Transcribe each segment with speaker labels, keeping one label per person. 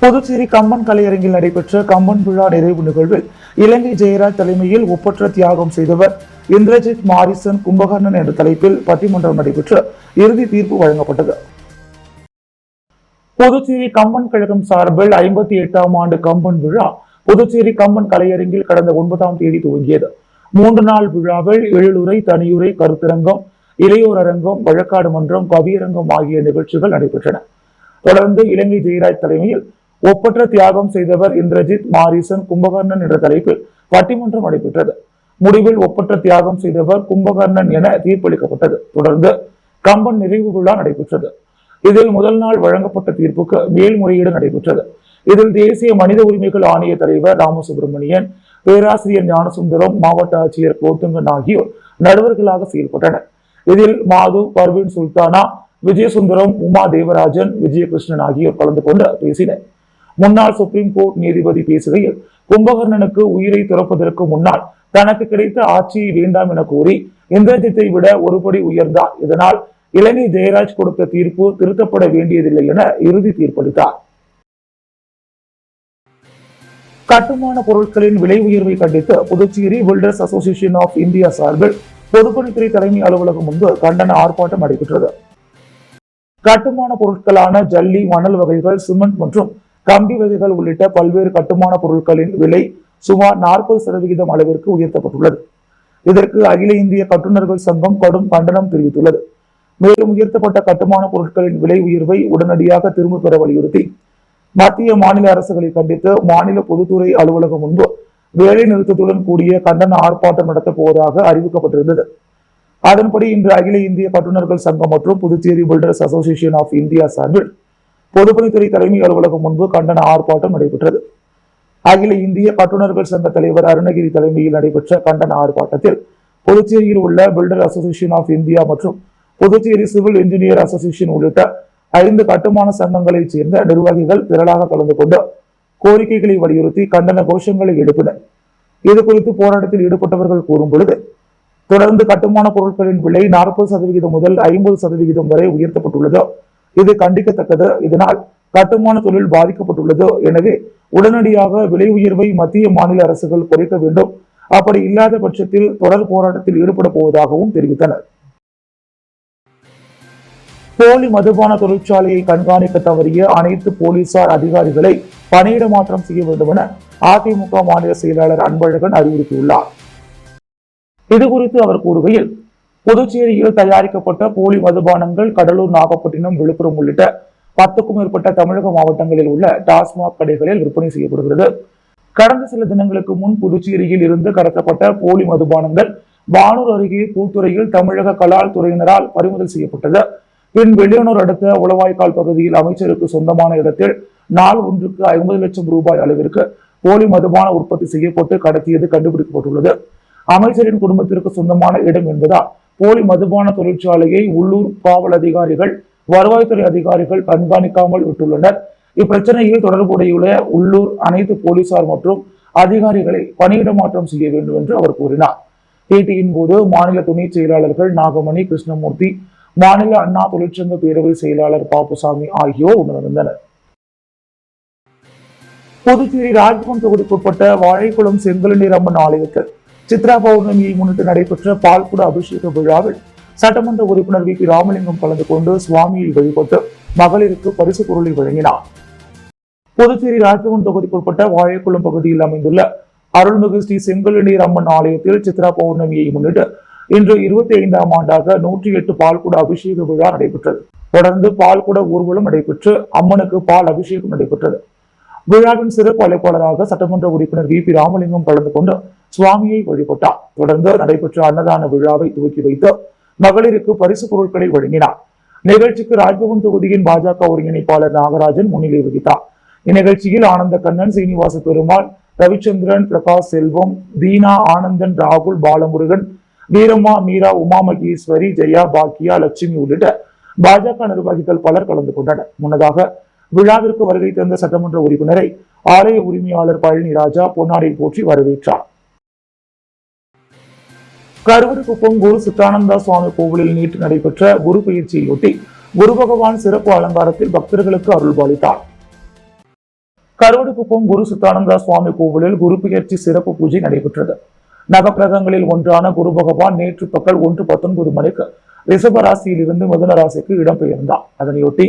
Speaker 1: புதுச்சேரி கம்பன் கலையரங்கில் நடைபெற்ற கம்பன் விழா நிறைவு நிகழ்வில் இலங்கை ஜெயராஜ் தலைமையில் ஒப்பற்ற தியாகம் செய்தவர் இந்திரஜித் மாரிசன் கும்பகர்ணன் என்ற தலைப்பில் பட்டிமன்றம் நடைபெற்று இறுதி தீர்ப்பு வழங்கப்பட்டது. புதுச்சேரி கம்பன் கழகம் சார்பில் 58ஆம் ஆண்டு கம்பன் விழா புதுச்சேரி கம்பன் கலையரங்கில் கடந்த 9ஆம் தேதி துவங்கியது. 3 நாள் விழாவில் எழிலுரை, தனியுரை, கருத்தரங்கம், இளையோர் அரங்கம், வழக்காடு மன்றம், கவியரங்கம் ஆகிய நிகழ்ச்சிகள் நடைபெற்றன. தொடர்ந்து இலங்கை ஜெயராஜ் தலைமையில் ஒப்பற்ற தியாகம் செய்தவர் இந்திரஜித் மாரிசன் கும்பகர்ணன் என்ற தலைப்பில் பட்டிமன்றம் நடைபெற்றது. முடிவில் ஒப்பற்ற தியாகம் செய்தவர் கும்பகர்ணன் என தீர்ப்பளிக்கப்பட்டது. தொடர்ந்து கம்பன் நிறைவு விழா நடைபெற்றது. இதில் முதல் நாள் வழங்கப்பட்ட தீர்ப்புக்கு மேல்முறையீடு நடைபெற்றது. இதில் தேசிய மனித உரிமைகள் ஆணைய தலைவர் ராமசுப்பிரமணியன், பேராசிரியர் ஞானசுந்தரம், மாவட்ட ஆட்சியர் கோத்தங்கன் ஆகியோர் நடுவர்களாக செயல்பட்டனர். இதில் மாது, பர்வீன் சுல்தானா, விஜயசுந்தரம், உமா தேவராஜன், விஜயகிருஷ்ணன் ஆகியோர் கலந்து கொண்டு பேசினர். முன்னாள் சுப்ரீம் கோர்ட் நீதிபதி பேசுகையில், கும்பகர்ணனுக்கு உயிரை துறப்பதற்கு முன்னால் தனக்கு கிடைத்த ஆட்சியை வேண்டாம் என கூறி இந்திரஜித்தை விட ஒருபடி உயர்ந்தார். இதனால் இலங்கை ஜெயராஜ் கொடுத்த தீர்ப்பு திருத்தப்பட வேண்டியதில்லை என இறுதி தீர்ப்பளித்தார். கட்டுமான பொருட்களின் விலை உயர்வை கண்டித்து Puducherry builders association of India சார்பில் பொதுப்பணித்துறை தலைமை அலுவலகம் முன்பு கண்டன ஆர்ப்பாட்டம் நடைபெற்றது. கட்டுமான பொருட்களான ஜல்லி, மணல் வகைகள், சிமெண்ட் மற்றும் கம்பி வகைகள் உள்ளிட்ட பல்வேறு கட்டுமான பொருட்களின் விலை சுமார் 40% அளவிற்கு உயர்த்தப்பட்டுள்ளது. இதற்கு அகில இந்திய கட்டுநர்கள் சங்கம் கடும் கண்டனம் தெரிவித்துள்ளது. மேலும் உயர்த்தப்பட்ட கட்டுமான பொருட்களின் விலை உயர்வை உடனடியாக திரும்ப பெற வலியுறுத்தி மத்திய, மாநில அரசுகளை கண்டித்து மாநில பொதுத்துறை அலுவலகம் முன்பு வேலை நிறுத்தத்துடன் கூடிய கண்டன ஆர்ப்பாட்டம் நடத்தப் போவதாக அறிவிக்கப்பட்டிருந்தது. அதன்படி இன்று அகில இந்திய கட்டுநர்கள் சங்கம் மற்றும் Puducherry builders association of India சார்பில் பொதுப்பணித்துறை தலைமை அலுவலகம் முன்பு கண்டன ஆர்ப்பாட்டம் நடைபெற்றது. அகில இந்திய கட்டுநர்கள் சங்க தலைவர் அருணகிரி தலைமையில் நடைபெற்ற கண்டன ஆர்ப்பாட்டத்தில் புதுச்சேரியில் உள்ள பில்டர் அசோசியேஷன் ஆஃப் இந்தியா மற்றும் புதுச்சேரி சிவில் இன்ஜினியர் அசோசியேஷன் உள்ளிட்ட 5 கட்டுமான சங்கங்களைச் சேர்ந்த நிர்வாகிகள் திரளாக கலந்து கொண்டு கோரிக்கைகளை வலியுறுத்தி கண்டன கோஷங்களை எழுப்பினர். இது குறித்து போராட்டத்தில் ஈடுபட்டவர்கள் கூறும் பொழுது, தொடர்ந்து கட்டுமான பொருட்களின் விலை 40% முதல் 50% வரை உயர்த்தப்பட்டுள்ளது. இது கண்டிக்கத்தக்கது. இதனால் கட்டுமான தொழில் பாதிக்கப்பட்டுள்ளது. எனவே உடனடியாக விலை உயர்வை மத்திய, மாநில அரசுகள் குறைக்க வேண்டும். அப்படி இல்லாத பட்சத்தில் தொடர் போராட்டத்தில் ஈடுபட போவதாகவும் தெரிவித்தனர். போலி மதுபான தொழிற்சாலையை கண்காணிக்க தவறிய அனைத்து போலீசார் அதிகாரிகளை பணியிட மாற்றம் செய்ய வேண்டும் என அதிமுக மாநில செயலாளர் அன்பழகன் அறிவுறுத்தியுள்ளார். இதுகுறித்து அவர் கூறுகையில், புதுச்சேரியில் தயாரிக்கப்பட்ட போலி மதுபானங்கள் கடலூர், நாகப்பட்டினம், விழுப்புரம் உள்ளிட்ட 10க்கும் மேற்பட்ட தமிழக மாவட்டங்களில் உள்ள டாஸ்மாக் கடைகளில் விற்பனை செய்யப்படுகிறது. கடந்த சில தினங்களுக்கு முன் புதுச்சேரியில் இருந்து கடத்தப்பட்ட போலி மதுபானங்கள் வானூர் அருகே பூத்துறையில் தமிழக கலால் துறையினரால் பறிமுதல் செய்யப்பட்டது. பின் வெளியனூர் அடுத்த உளவாய்க்கால் பகுதியில் அமைச்சருக்கு சொந்தமான இடத்தில் நாள் ஒன்றுக்கு 50 லட்சம் ரூபாய் அளவிற்கு போலி மதுபான உற்பத்தி செய்யப்பட்டு கடத்தியது கண்டுபிடிக்கப்பட்டுள்ளது. அமைச்சரின் குடும்பத்திற்கு சொந்தமான இடம் என்பதால் போலி மதுபான தொழிற்சாலையை உள்ளூர் காவல் அதிகாரிகள், வருவாய்த்துறை அதிகாரிகள் கண்காணிக்காமல் விட்டுள்ளனர். இப்பிரச்சனையில் தொடர்புடைய உள்ளூர் அனைத்து போலீசார் மற்றும் அதிகாரிகளை பணியிட மாற்றம் செய்ய வேண்டும் என்று அவர் கூறினார். பேட்டியின் போது மாநில துணை செயலாளர்கள் நாகமணி, கிருஷ்ணமூர்த்தி, மாநில அண்ணா தொழிற்சங்க பேரவை செயலாளர் பாப்புசாமி ஆகியோர் உணர்ந்தனர். புதுச்சேரி ராஜ்பவன் தொகுதிக்குட்பட்ட வாழைக்குளம் செங்கலநீர் அம்மன் ஆலயத்தில் சித்ரா பௌர்ணமியை முன்னிட்டு நடைபெற்ற பால்குட அபிஷேக விழாவில் சட்டமன்ற உறுப்பினர் வி. பி. ராமலிங்கம் கலந்து கொண்டு சுவாமியை வழிபட்டு மகளிருக்கு பரிசு பொருளை வழங்கினார். புதுச்சேரி ராஜ்பவன் தொகுதிக்குட்பட்ட வாழைக்குளம் பகுதியில் அமைந்துள்ள அருள்மிகு ஸ்ரீ செங்கலநீர் அம்மன் ஆலயத்தில் சித்ரா பௌர்ணமியை முன்னிட்டு இன்று 25ஆம் ஆண்டாக 108 பால்குட அபிஷேக விழா நடைபெற்றது. தொடர்ந்து பால்குட ஊர்வலம் நடைபெற்று அம்மனுக்கு பால் அபிஷேகம் நடைபெற்றது. விழாவின் சிறப்பு அழைப்பாளராக சட்டமன்ற உறுப்பினர் வி. பி. ராமலிங்கம் கலந்து கொண்டு சுவாமியை வழிபட்டார். தொடர்ந்து நடைபெற்ற அன்னதான விழாவை துவக்கி வைத்து மகளிருக்கு பரிசு பொருட்களை வழங்கினார். நிகழ்ச்சிக்கு ராஜ்பவன் தொகுதியின் பாஜக ஒருங்கிணைப்பாளர் நாகராஜன் முன்னிலை வகித்தார். இந்நிகழ்ச்சியில் ஆனந்த கண்ணன், சீனிவாச பெருமாள், ரவிச்சந்திரன், பிரகாஷ் செல்வம், தீனா, ஆனந்தன், ராகுல், பாலமுருகன், வீரம்மா, மீரா, உமா மகேஸ்வரி, ஜெயா, பாக்கியா, லட்சுமி உள்ளிட்ட பாஜக நிர்வாகிகள் பலர் கலந்து கொண்டனர். முன்னதாக விழாவிற்கு வருகை தந்த சட்டமன்ற உறுப்பினரை ஆலய உரிமையாளர் பழனி ராஜா பொன்னாடை போற்றி வரவேற்றார். கருவடிக்குப்பம் குரு சித்தானந்தா சுவாமி கோவிலில் நேற்று நடைபெற்ற குரு பயிற்சியையொட்டி குரு பகவான் சிறப்பு அலங்காரத்தில் பக்தர்களுக்கு அருள்பாலித்தார். கருவடிக்குப்பம் குரு சித்தானந்தா சுவாமி கோவிலில் குரு பெயர்ச்சி சிறப்பு பூஜை நடைபெற்றது. நவக்கிரகங்களில் ஒன்றான குரு பகவான் நேற்று பகல் 1:19 மணிக்கு ரிஷப ராசியில் இருந்து மிதுன ராசிக்கு இடம்பெயர்ந்தார். அதனையொட்டி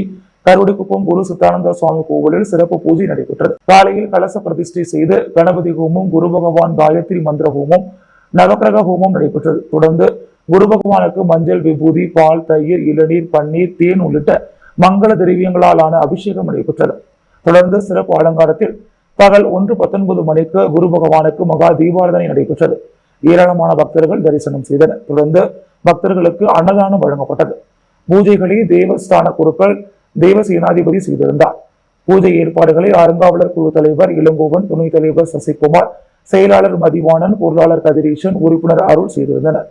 Speaker 1: கருவடிக்குப்பம் குரு சித்தானந்தா சுவாமி கோவிலில் சிறப்பு பூஜை நடைபெற்றது. காலையில் கலச பிரதிஷ்டை செய்து கணபதி ஹோமம், குரு பகவான் காயத்ரி மந்திர ஹோமம், நவக்கிரக ஹோமம் நடைபெற்றது. தொடர்ந்து குரு பகவானுக்கு மஞ்சள், விபூதி, பால், தயிர், இளநீர், பன்னீர், தேன் உள்ளிட்ட மங்கள திரவியங்களால் ஆன அபிஷேகம் நடைபெற்றது. தொடர்ந்து சிறப்பு அலங்காரத்தில் பகல் 1:19 மணிக்கு குரு பகவானுக்கு மகா தீபாராதனை நடைபெற்றது. ஏராளமான பக்தர்கள் தரிசனம் செய்தனர். தொடர்ந்து பக்தர்களுக்கு அன்னதானம் வழங்கப்பட்டது. பூஜைகளை தேவஸ்தான குருக்கள் தேவ சேனாதிபதி செய்திருந்தார். பூஜை ஏற்பாடுகளை அறங்காவலர் குழு தலைவர் இளங்கோவன், துணைத் தலைவர் சசிகுமார், செயலாளர் மதிவாணன், பொருளாளர் கதிரேசன், உறுப்பினர் அருள் செய்திருந்தனர்.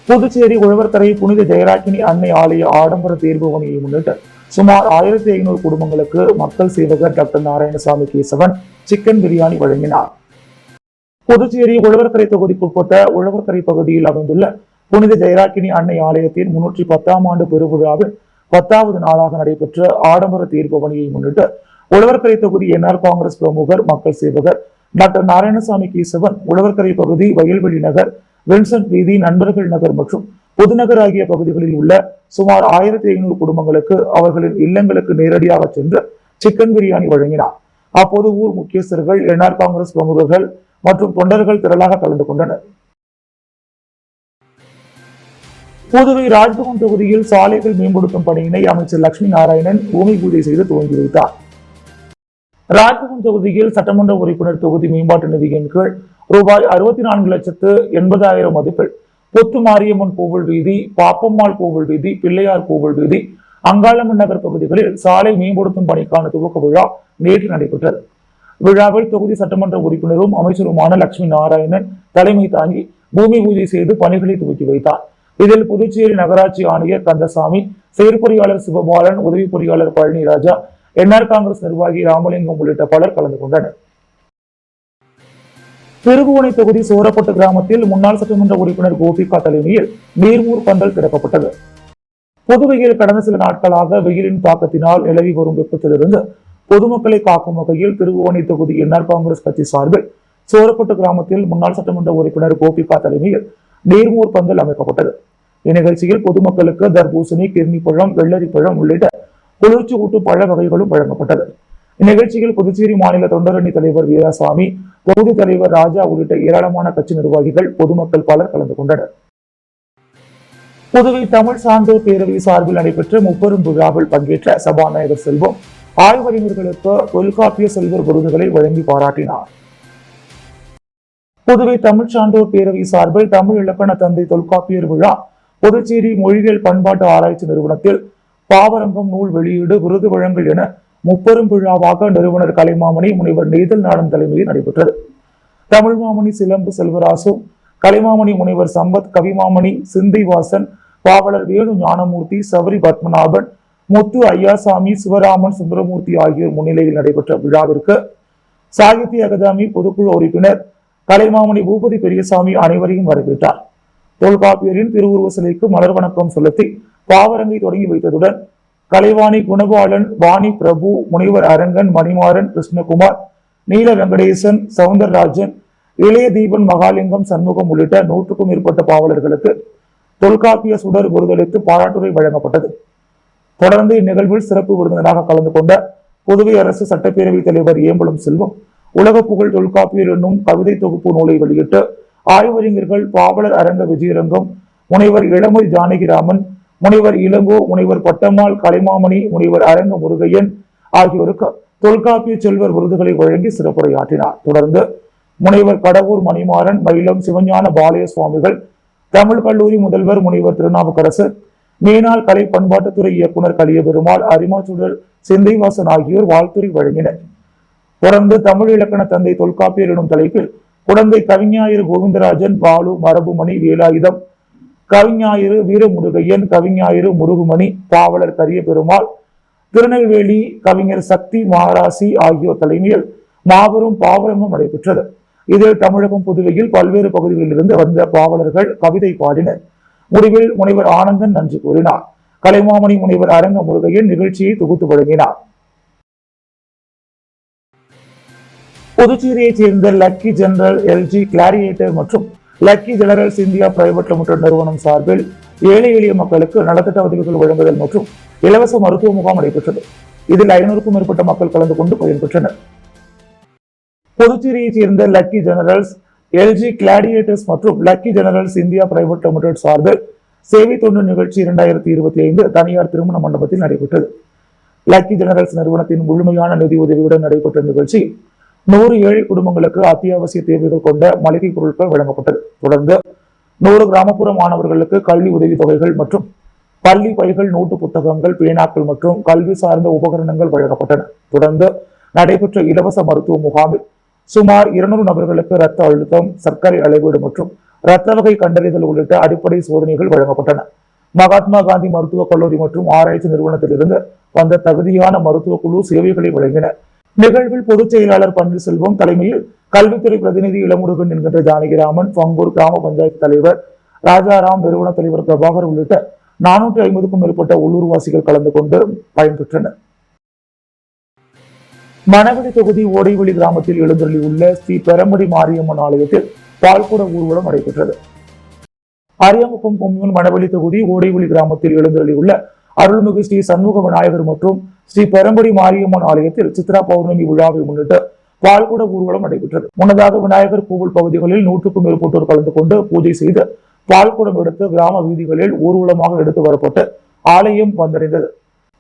Speaker 1: புதுச்சேரி உழவர்கரை புனித ஜெயராக்கினி அன்னை ஆலய ஆடம்பர தேர்பவனியை முன்னிட்டு சுமார் 1500 குடும்பங்களுக்கு மக்கள் சேவகர் டாக்டர் நாராயணசாமி கேசவன் சிக்கன் பிரியாணி வழங்கினார். புதுச்சேரி உழவர்கரை தொகுதிக்குட்பட்ட உழவர்கரை பகுதியில் அமைந்துள்ள புனித ஜெயராக்கினி அன்னை ஆலயத்தின் 310ஆம் ஆண்டு பெருவிழாவில் 10வது நாளாக நடைபெற்ற ஆடம்பர தேர்பவனியை முன்னிட்டு உழவர்கரை தொகுதி என்ஆர் காங்கிரஸ் பிரமுகர் மக்கள் சேவகர் டாக்டர் நாராயணசாமி கேசவன் உழவர்கரை பகுதி, வயல்வெளி நகர், வின்சென்ட் வீதி, நண்பர்கள் நகர் மற்றும் புதுநகர் ஆகிய பகுதிகளில் உள்ள சுமார் 1500 குடும்பங்களுக்கு அவர்களின் இல்லங்களுக்கு நேரடியாக சென்று சிக்கன் பிரியாணி வழங்கினார். அப்போது ஊர் முக்கியஸ்தர்கள், என்ஆர் காங்கிரஸ் பிரமுகர்கள் மற்றும் தொண்டர்கள் திரளாக கலந்து கொண்டனர். புதுவை ராஜ்பவன் தொகுதியில் சாலைகள் மேம்படுத்தும் பணியினை அமைச்சர் லட்சுமி நாராயணன் பூமி பூஜை செய்து துவங்கி வைத்தார். ராஜ்பவன் தொகுதியில் சட்டமன்ற உறுப்பினர் தொகுதி மேம்பாட்டு நிதியின் கீழ் ரூபாய் 64,80,000 மதிப்பில் பொத்து மாரியம்மன் கோவில் வீதி, பாப்பம்மாள் கோவில் வீதி, பிள்ளையார் கோவில் வீதி, அங்காளம்மன் நகர் பகுதிகளில் சாலை மேம்படுத்தும் பணிக்கான துவக்க விழா நேற்று நடைபெற்றது. விழாவில் தொகுதி சட்டமன்ற உறுப்பினரும் அமைச்சருமான லட்சுமி நாராயணன் தலைமை தாங்கி பூமி பூஜை செய்து பணிகளை துவக்கி வைத்தார். இதில் புதுச்சேரி நகராட்சி ஆணையர் கந்தசாமி, செயற்பொறியாளர் சிவபாலன், உதவி பொறியாளர் பழனிராஜா, என்ஆர் காங்கிரஸ் நிர்வாகி ராமலிங்கம் உள்ளிட்ட பலர் கலந்து கொண்டனர். திருபுவனை தொகுதி சோரப்பட்டு கிராமத்தில் முன்னாள் சட்டமன்ற உறுப்பினர் கோபிகா தலைமையில் நீர்மூர் பந்தல் திறக்கப்பட்டது. புதுவையில் கடந்த சில நாட்களாக வெயிலின் தாக்கத்தினால் நிலவி வரும் வெப்பத்திலிருந்து பொதுமக்களை காக்கும் வகையில் திருபுவனை தொகுதி என்ஆர் காங்கிரஸ் கட்சி சார்பில் சோரப்பட்டு கிராமத்தில் முன்னாள் சட்டமன்ற உறுப்பினர் கோபிகா தலைமையில் நீர்மூர் பந்தல் அமைக்கப்பட்டது. இந்நிகழ்ச்சியில் பொதுமக்களுக்கு தர்பூசணி, கிர்ணிப்பழம், வெள்ளரிப்பழம் உள்ளிட்ட குளிர்ச்சி ஊட்டும் பழ வகைகளும் வழங்கப்பட்டது. இந்நிகழ்ச்சியில் புதுச்சேரி மாநில தொண்டரணி தலைவர் வீராசாமி, தொகுதி தலைவர் ராஜா உள்ளிட்ட ஏராளமான கட்சி நிர்வாகிகள், பொதுமக்கள் பலர் கலந்து கொண்டனர். புதுவை தமிழ் சான்றோர் பேரவை சார்பில் நடைபெற்ற முப்பெரும் விழாவில் பங்கேற்ற சபாநாயகர் செல்வம் ஆய்வறிஞர்களுக்கு தொல்காப்பிய செல்வர் விருதுகளை வழங்கி பாராட்டினார். புதுவை தமிழ் சான்றோர் பேரவை சார்பில் தமிழ் இலக்கண தந்தை தொல்காப்பியர் விழா புதுச்சேரி மொழியியல் பண்பாட்டு ஆராய்ச்சி நிறுவனத்தில் பாவரங்கம், நூல் வெளியீடு, விருது வழங்கல் என முப்பெரும் விழாவாக நிறுவனர் கலைமாமணி முனைவர் நெய்தல் நாடன் தலைமையில் நடைபெற்றது. தமிழ் மாமணி சிலம்பு செல்வராசு, கலைமாமணி முனைவர் சம்பத், கவிமாமணி சிந்தைவாசன், பாவலர் வேணு ஞானமூர்த்தி, சபரி பத்மநாபன், முத்து ஐயாசாமி, சிவராமன் சுந்தரமூர்த்தி ஆகியோர் முன்னிலையில் நடைபெற்ற விழாவிற்கு சாகித்ய அகாதமி பொதுக்குழு உறுப்பினர் கலைமாமணி பூபதி பெரியசாமி அனைவரையும் வரவேற்றார். தொல்காப்பியரின் திருவுருவ சிலைக்கு மலர் வணக்கம் செலுத்தி பாவரங்கை தொடங்கி வைத்ததுடன் கலைவாணி குணபாலன், வாணி பிரபு, முனைவர் அரங்கன், மணிமாறன், கிருஷ்ணகுமார், நீல வெங்கடேசன், சவுந்தரராஜன், இளைய தீபன், மகாலிங்கம், சண்முகம் உள்ளிட்ட 100க்கும் மேற்பட்ட பாவலர்களுக்கு தொல்காப்பிய சுடர் விருதளித்து பாராட்டுரை வழங்கப்பட்டது. தொடர்ந்து இந்நிகழ்வில் சிறப்பு விருந்தினராக கலந்து கொண்ட புதுவை அரசு சட்டப்பேரவைத் தலைவர் ஏம்பலம் செல்வம் உலக புகழ் தொல்காப்பியர் என்னும் கவிதை தொகுப்பு நூலை வெளியிட்டு ஆய்வறிஞர்கள் பாவலர் அரங்க விஜயரங்கம், முனைவர் இளமதி ஜானகிராமன், முனைவர் இளங்கோ, முனைவர் பட்டம்மாள், கலைமாமணி, முனைவர் அரங்க முருகையன் ஆகியோருக்கு தொல்காப்பிய செல்வர் விருதுகளை வழங்கி சிறப்புரையாற்றினார். தொடர்ந்து முனைவர் கடவூர் மணிமாறன், மயிலம் சிவஞான பாலய சுவாமிகள், தமிழ் கல்லூரி முதல்வர் முனைவர் திருநாவுக்கரசு, மேனாள் கலை பண்பாட்டுத்துறை இயக்குனர் கலியபெருமாள், அரிமாச்சுடர் சிந்தைவாசன் ஆகியோர் வாழ்த்துரை வழங்கினர். தொடர்ந்து தமிழ் இலக்கண தந்தை தொல்காப்பியர் எனும் தலைப்பில் குடந்தை கவிஞாயிறு கோவிந்தராஜன், பாலு, மரபுமணி, வேலாயுதம், கவிஞாயிறு வீரமுருகையன், கவிஞாயிறு முருகுமணி, பாவலர் கரிய பெருமாள், திருநெல்வேலி கவிஞர் சக்தி மாராசி ஆகியோர் தலைமையில் மாபெரும் பாவரங்கம் நடைபெற்றது. இதில் தமிழகம், புதுவையில் பல்வேறு பகுதிகளில் இருந்து வந்த பாவலர்கள் கவிதை பாடினர். முடிவில் முனைவர் ஆனந்தன் நன்றி கூறினார். கலைமாமணி முனைவர் அரங்க முருகையன் நிகழ்ச்சியை தொகுத்து வழங்கினார். புதுச்சேரியைச் சேர்ந்த லக்கி ஜெனரல் எல்ஜி கிளாரியேட்டர் மற்றும் lucky generals India private limited நிறுவனம் சார்பில் ஏழை எளிய மக்களுக்கு நலத்திட்ட உதவிகள் வழங்குதல் மற்றும் இலவச மருத்துவ முகாம் நடைபெற்றது. இதில் 500க்கும் மேற்பட்ட மக்கள் கலந்து கொண்டு பயன்பெற்றனர். புதுச்சேரியைச் சேர்ந்த லக்கி ஜெனரல்ஸ் எல்ஜி கிளாடியேட்டர்ஸ் மற்றும் lucky generals India private limited சார்பில் சேவை தொண்டு நிகழ்ச்சி 2025 தனியார் திருமண மண்டபத்தில் நடைபெற்றது. லக்கி ஜெனரல்ஸ் நிறுவனத்தின் முழுமையான நிதி உதவியுடன் நடைபெற்ற நிகழ்ச்சி 100 ஏழை குடும்பங்களுக்கு அத்தியாவசிய தேவைகள் கொண்ட மளிகை பொருட்கள் வழங்கப்பட்டது. தொடர்ந்து 100 கிராமப்புற மாணவர்களுக்கு கல்வி உதவித்தொகைகள் மற்றும் பள்ளி பைகள், நோட்டு புத்தகங்கள், பேனாக்கள் மற்றும் கல்வி சார்ந்த உபகரணங்கள் வழங்கப்பட்டன. தொடர்ந்து நடைபெற்ற இலவச மருத்துவ முகாமில் சுமார் 200 நபர்களுக்கு இரத்த அழுத்தம், சர்க்கரை அளவீடு மற்றும் இரத்த வகை கண்டறிதல் உள்ளிட்ட அடிப்படை சோதனைகள் வழங்கப்பட்டன. மகாத்மா காந்தி மருத்துவக் கல்லூரி மற்றும் ஆராய்ச்சி நிறுவனத்திலிருந்து வந்த தகுதியான மருத்துவ குழு சேவைகளை வழங்கின. நிகழ்வில் பொதுச் செயலாளர் பன்னீர்செல்வம் தலைமையில் கல்வித்துறை பிரதிநிதி இளமுருகன் என்கின்ற ஜானகிராமன், பங்கூர் கிராம பஞ்சாயத்து தலைவர் ராஜாராம், நிறுவன தலைவர் பிரபாகர் உள்ளிட்ட 450க்கும் மேற்பட்ட உள்ளூர்வாசிகள் கலந்து கொண்டு பயன்பெற்றனர். மணவெளி தொகுதி ஓடைவெளி கிராமத்தில் எழுந்தருளியுள்ள ஸ்ரீ பெரம்படி மாரியம்மன் ஆலயத்தில் பால்குட ஊர்வலம் நடைபெற்றது. அரியாங்குப்பம் கொம்யூன் மணவெளி தொகுதி ஓடைவெளி கிராமத்தில் எழுந்தருளியுள்ள அருள்மிகு ஸ்ரீ சண்முக விநாயகர் மற்றும் ஸ்ரீ பெரம்படி மாரியம்மன் ஆலயத்தில் சித்ரா பௌர்ணமி விழாவை முன்னிட்டு பால்குட ஊர்வலம் நடைபெற்றது. முன்னதாக விநாயகர் கோவில் பகுதிகளில் 100க்கும் மேற்பட்டோர் கலந்து கொண்டு பூஜை செய்து பால்குடம் எடுத்து கிராம வீதிகளில் ஊர்வலமாக எடுத்து வரப்பட்டு ஆலயம் வந்தடைந்தது.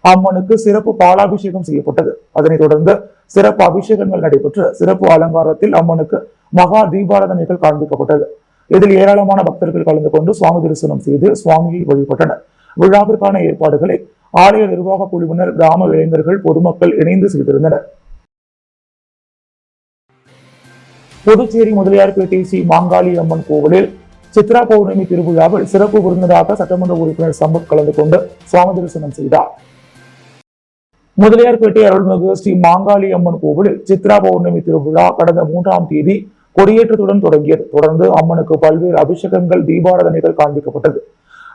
Speaker 1: அம்மனுக்கு சிறப்பு பாலாபிஷேகம் செய்யப்பட்டது. அதனைத் தொடர்ந்து சிறப்பு அபிஷேகங்கள் நடைபெற்று சிறப்பு அலங்காரத்தில் அம்மனுக்கு மகா தீபாராதனைகள் காண்பிக்கப்பட்டது. இதில் ஏராளமான பக்தர்கள் கலந்து கொண்டு சுவாமி தரிசனம் செய்து சுவாமியை வழிபட்டனர். விழாவிற்கான ஏற்பாடுகளை ஆலய நிர்வாக குழுவினர், கிராம இளைஞர்கள், பொதுமக்கள் இணைந்து செய்திருந்தனர். புதுச்சேரி முதலியார்பேட்டை ஸ்ரீ மாங்காளி அம்மன் கோவிலில் சித்ரா பௌர்ணமி திருவிழாவில் சிறப்பு விருந்தினராக சட்டமன்ற உறுப்பினர் சம்பத் கலந்து கொண்டு சுவாமி தரிசனம் செய்தார். முதலியார்பேட்டை அருள்மிகு ஸ்ரீ மாங்காளி அம்மன் கோவிலில் சித்ரா பௌர்ணமி திருவிழா கடந்த 3ஆம் தேதி கொடியேற்றத்துடன் தொடங்கியது. தொடர்ந்து அம்மனுக்கு பல்வேறு அபிஷேகங்கள், தீபாராதனைகள் காண்பிக்கப்பட்டது.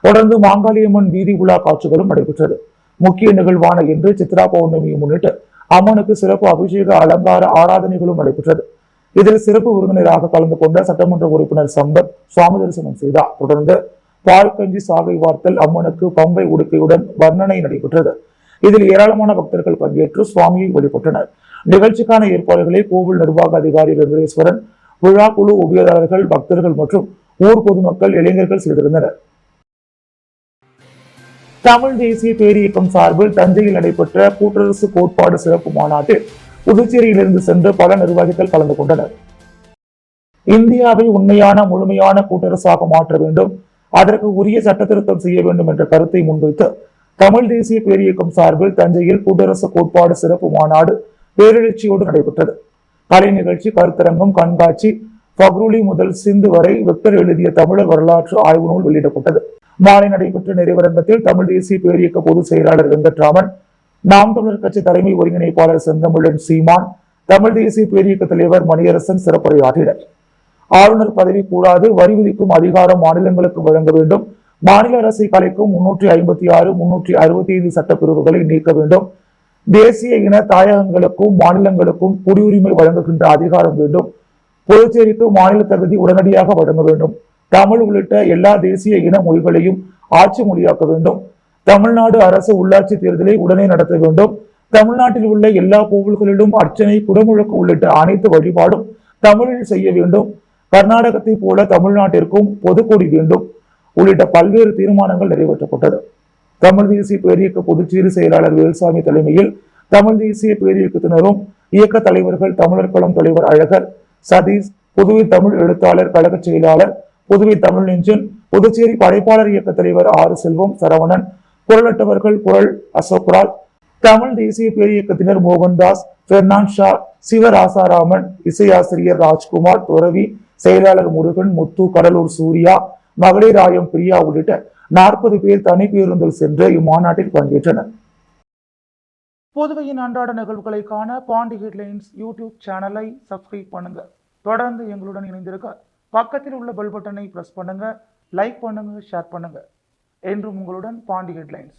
Speaker 1: தொடர்ந்து மாங்காளியம்மன் வீதி உலா காட்சிகளும் நடைபெற்றது. முக்கிய நிகழ்வான இன்று சித்ரா பௌர்ணமியை முன்னிட்டு அம்மனுக்கு சிறப்பு அபிஷேக, அலங்கார ஆராதனைகளும் நடைபெற்றது. இதில் சிறப்பு விருந்தினராக கலந்து கொண்ட சட்டமன்ற உறுப்பினர் சம்பத் சுவாமி தரிசனம் செய்தார். தொடர்ந்து பால் கஞ்சி சாகை வார்த்தல், அம்மனுக்கு பம்பை உடுக்கையுடன் வர்ணனை நடைபெற்றது. இதில் ஏராளமான பக்தர்கள் பங்கேற்று சுவாமியை வழிபட்டனர். நிகழ்ச்சிக்கான ஏற்பாடுகளை கோவில் நிர்வாக அதிகாரி வெங்கடேஸ்வரன், விழா குழு உபயதாரர்கள், பக்தர்கள் மற்றும் ஊர் பொதுமக்கள், இளைஞர்கள் செய்திருந்தனர். தமிழ் தேசிய பேரியக்கம் சார்பில் தஞ்சையில் நடைபெற்ற கூட்டரசு கோட்பாடு சிறப்பு மாநாட்டில் புதுச்சேரியிலிருந்து சென்று பல நிர்வாகிகள் கலந்து கொண்டனர். இந்தியாவை உண்மையான முழுமையான கூட்டரசாக மாற்ற வேண்டும், அதற்கு உரிய சட்ட திருத்தம் செய்ய வேண்டும் என்ற கருத்தை முன்வைத்து தமிழ் தேசிய பேரியக்கம் சார்பில் தஞ்சையில் கூட்டரசு கோட்பாடு சிறப்பு மாநாடு பேரெழுச்சியோடு நடைபெற்றது. கலை நிகழ்ச்சி, கருத்தரங்கம், கண்காட்சி, பக்ரூலி முதல் சிந்து வரை விக்டர் எழுதிய தமிழர் வரலாற்று ஆய்வு நூல் வெளியிடப்பட்டது. மாலை நடைபெற்ற நிறைவரங்கத்தில் தமிழ் தேசிய பேரியக்க பொதுச் செயலாளர் வெங்கட்ராமன், நாம் தமிழர் கட்சி தலைமை ஒருங்கிணைப்பாளர் செந்தமிழன் சீமான், தமிழ் தேசிய பேரியக்க தலைவர் மணியரசன் சிறப்புரையாற்றினர். ஆளுநர் பதவி கூடாது, வரி விதிக்கும் அதிகாரம் மாநிலங்களுக்கு வழங்க வேண்டும், மாநில அரசை கலைக்கும் 356, 365 சட்டப்பிரிவுகளை நீக்க வேண்டும், தேசிய இன தாயகங்களுக்கும் மாநிலங்களுக்கும் குடியுரிமை வழங்குகின்ற அதிகாரம் வேண்டும், புதுச்சேரிக்கு மாநில தகுதி உடனடியாக வழங்க வேண்டும், தமிழ் உள்ளிட்ட எல்லா தேசிய இன மொழிகளையும் ஆட்சி மொழியாக்க வேண்டும், தமிழ்நாடு அரசு உள்ளாட்சி தேர்தலை உடனே நடத்த வேண்டும், தமிழ்நாட்டில் உள்ள எல்லா கோவில்களிலும் அர்ச்சனை, குடமுழக்கு உள்ளிட்ட அனைத்து வழிபாடும் தமிழில் செய்ய வேண்டும், கர்நாடகத்தை போல தமிழ்நாட்டிற்கும் பொதுக்கொடி வேண்டும் உள்ளிட்ட பல்வேறு தீர்மானங்கள் நிறைவேற்றப்பட்டது. தமிழ் தேசிய பேரியக்க புதுச்சேரி செயலாளர் வேல்சாமி தலைமையில் தமிழ் தேசிய பேரியக்கத்தினரும் இயக்க தலைவர்கள் தமிழர் களம் தலைவர் அழகர், சதீஷ், புதுவை தமிழ் எழுத்தாளர் கழக செயலாளர், புதுவை தமிழ் நெஞ்சன், புதுச்சேரி படைப்பாளர் இயக்க தலைவர் ஆறு செல்வம், சரவணன், குரலட்டவர்கள் குரல் அசோக்ராஜ், தமிழ் தேசிய பேரியக்கத்தினர் மோகன்தாஸ், பெர்னான் ஷா, சிவராசாராமன், இசையாசிரியர் ராஜ்குமார், துறவி, செயலாளர் முருகன், முத்து, கடலூர் சூர்யா, மகளிர் ஆயம் பிரியா உள்ளிட்ட 40 பேர் தனி பேருந்தில் சென்று இம்மாநாட்டில் பங்கேற்றனர். புதுவையின் அன்றாட நிகழ்வுகளை காண பாண்டி ஹெட்லைன்ஸ் யூடியூப் சேனலை சப்ஸ்கிரைப் பண்ணுங்க. தொடர்ந்து எங்களுடன் இணைந்திருக்க பக்கத்தில் உள்ள பெல் பட்டனை பிரஸ் பண்ணுங்க, லைக் பண்ணுங்க, ஷேர் பண்ணுங்க. என்றும் உங்களுடன் பாண்டி ஹெட்லைன்ஸ்.